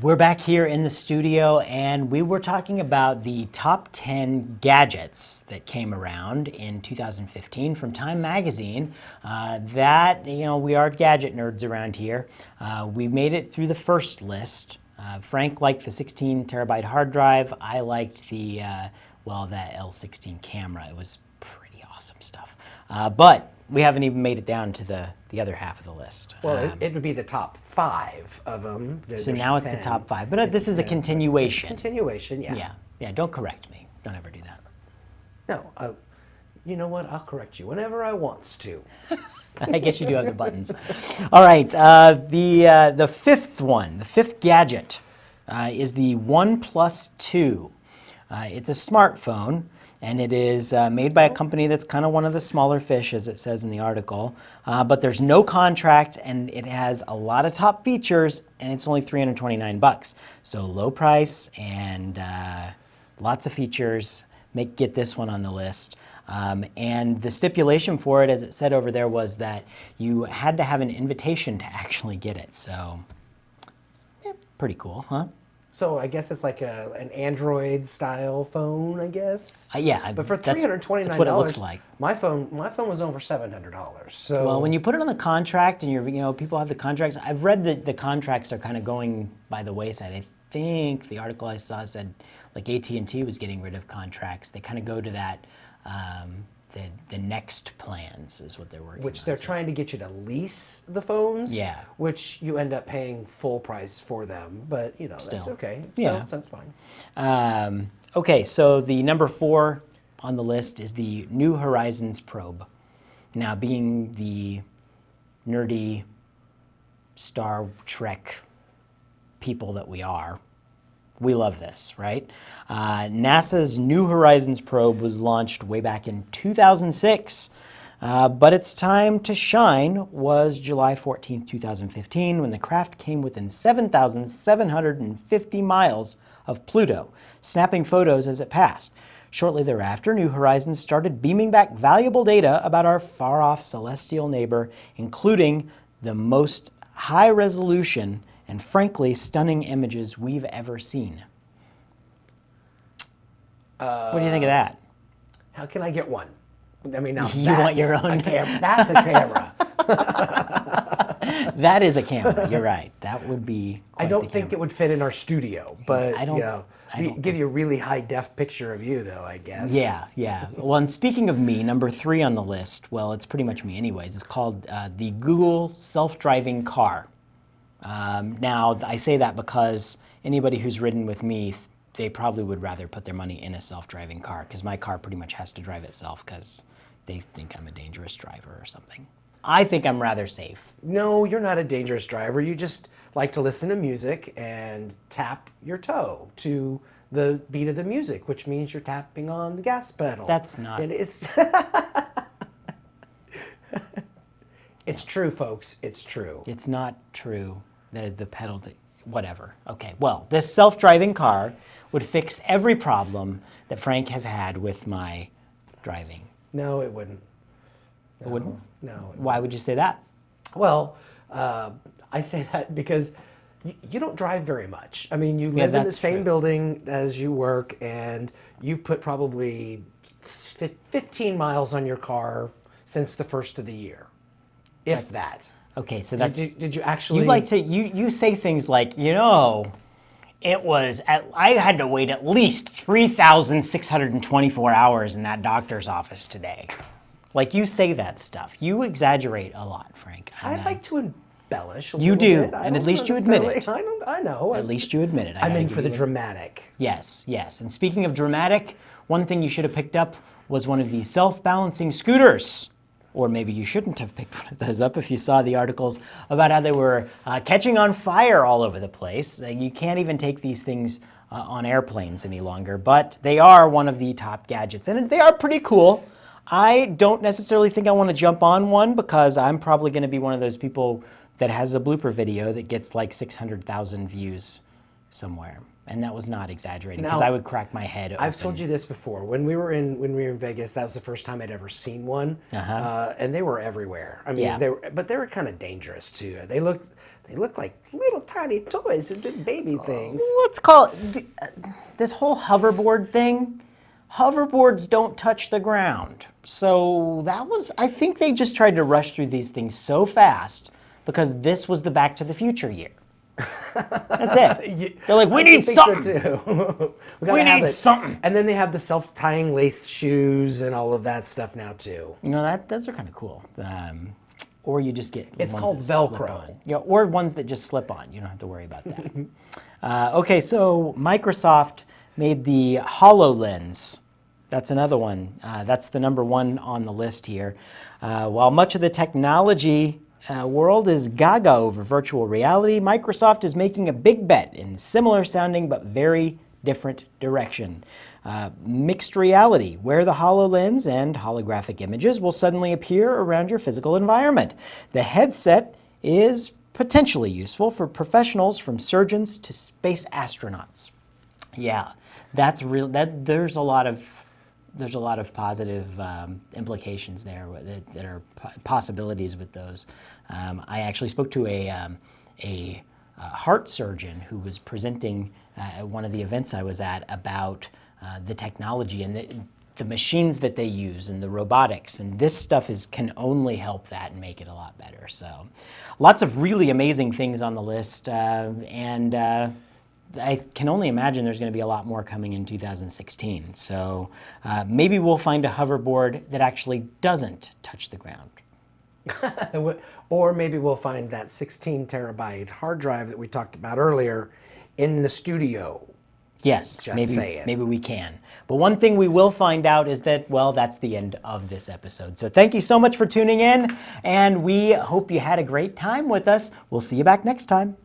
We're back here in the studio, and we were talking about the top 10 gadgets that came around in 2015 from Time Magazine. We are gadget nerds around here. We made it through the first list. Frank liked the 16 terabyte hard drive. I liked that L16 camera. It was pretty awesome stuff. But we haven't even made it down to the other half of the list. Well, it would be the top 5 of them. So now it's 10. The top 5, but this is a continuation. Continuation, yeah. Yeah, don't correct me. Don't ever do that. No, you know what? I'll correct you whenever I wants to. I guess you do have the buttons. All right, the fifth one, the fifth gadget is the OnePlus 2. It's a smartphone, and it is made by a company that's kind of one of the smaller fish, as it says in the article. But there's no contract, and it has a lot of top features, and it's only $329. So low price and lots of features. Get this one on the list. And the stipulation for it, as it said over there, was that you had to have an invitation to actually get it. So pretty cool, huh? So I guess it's like an Android-style phone, I guess. Yeah, but for $329, that's what it looks like. My phone was over $700. So well, when you put it on the contract, and people have the contracts. I've read that the contracts are kind of going by the wayside. I think the article I saw said like AT&T was getting rid of contracts. They kind of go to that. The next plans is what they're working on. Which they're trying to get you to lease the phones. Yeah. Which you end up paying full price for them. But, that's okay. That's fine. Okay, so the number 4 on the list is the New Horizons probe. Now, being the nerdy Star Trek people that we are, we love this, right? NASA's New Horizons probe was launched way back in 2006, but its time to shine was July 14th, 2015, when the craft came within 7,750 miles of Pluto, snapping photos as it passed. Shortly thereafter, New Horizons started beaming back valuable data about our far-off celestial neighbor, including the most high-resolution and frankly stunning images we've ever seen. What do you think of that? How can I get one? I mean, now you want your own camera. That's a camera. That is a camera. You're right. That would be. I don't think it would fit in our studio, but give you a really high def picture of you, though. I guess. Yeah. Well, and speaking of me, number 3 on the list. Well, it's pretty much me, anyways. It's called the Google self-driving car. Now, I say that because anybody who's ridden with me, they probably would rather put their money in a self-driving car, because my car pretty much has to drive itself because they think I'm a dangerous driver or something. I think I'm rather safe. No, you're not a dangerous driver. You just like to listen to music and tap your toe to the beat of the music, which means you're tapping on the gas pedal. That's not... And it's... It's true, folks. It's true. It's not true. The pedal... Whatever. Okay, well, this self-driving car would fix every problem that Frank has had with my driving. No, it wouldn't. It wouldn't? No. Why would you say that? Well, I say that because you don't drive very much. I mean, you live in the same building as you work, and you've put probably 15 miles on your car since the first of the year, if that. Okay, so that's... Did you actually... You say things like, I had to wait at least 3,624 hours in that doctor's office today. Like, you say that stuff. You exaggerate a lot, Frank. I like to embellish a little bit. You do, and at least you admit it. I know. At least you admit it. I'm in for the dramatic. Yes. And speaking of dramatic, one thing you should have picked up was one of these self-balancing scooters. Or maybe you shouldn't have picked one of those up if you saw the articles about how they were catching on fire all over the place. You can't even take these things on airplanes any longer, but they are one of the top gadgets, and they are pretty cool. I don't necessarily think I want to jump on one, because I'm probably going to be one of those people that has a blooper video that gets like 600,000 views somewhere. And that was not exaggerating, because I would crack my head open. I've told you this before. When we were in Vegas, that was the first time I'd ever seen one, and they were everywhere. I mean, but they were kind of dangerous too. They look like little tiny toys and baby things. Let's call it this whole hoverboard thing. Hoverboards don't touch the ground, so that was. I think they just tried to rush through these things so fast because this was the Back to the Future year. That's it. They're like, we need something. So too. we need something. And then they have the self-tying lace shoes and all of that stuff now too. You know, those are kind of cool. Or you just get it's ones called that slip Velcro. on. Yeah, or ones that just slip on. You don't have to worry about that. Okay, so Microsoft made the HoloLens. That's another one. That's the number one on the list here. While much of the technology world is gaga over virtual reality, Microsoft is making a big bet in similar sounding but very different direction. Mixed reality, where the HoloLens and holographic images will suddenly appear around your physical environment. The headset is potentially useful for professionals from surgeons to space astronauts. Yeah, that's real. There's a lot of positive implications there that are possibilities with those. I actually spoke to a heart surgeon who was presenting at one of the events I was at about the technology and the machines that they use and the robotics, and this stuff can only help that and make it a lot better. So lots of really amazing things on the list, and I can only imagine there's going to be a lot more coming in 2016. So maybe we'll find a hoverboard that actually doesn't touch the ground. Or maybe we'll find that 16 terabyte hard drive that we talked about earlier in the studio. Yes, Just saying. Maybe we can. But one thing we will find out is that, well, that's the end of this episode. So thank you so much for tuning in, and we hope you had a great time with us. We'll see you back next time.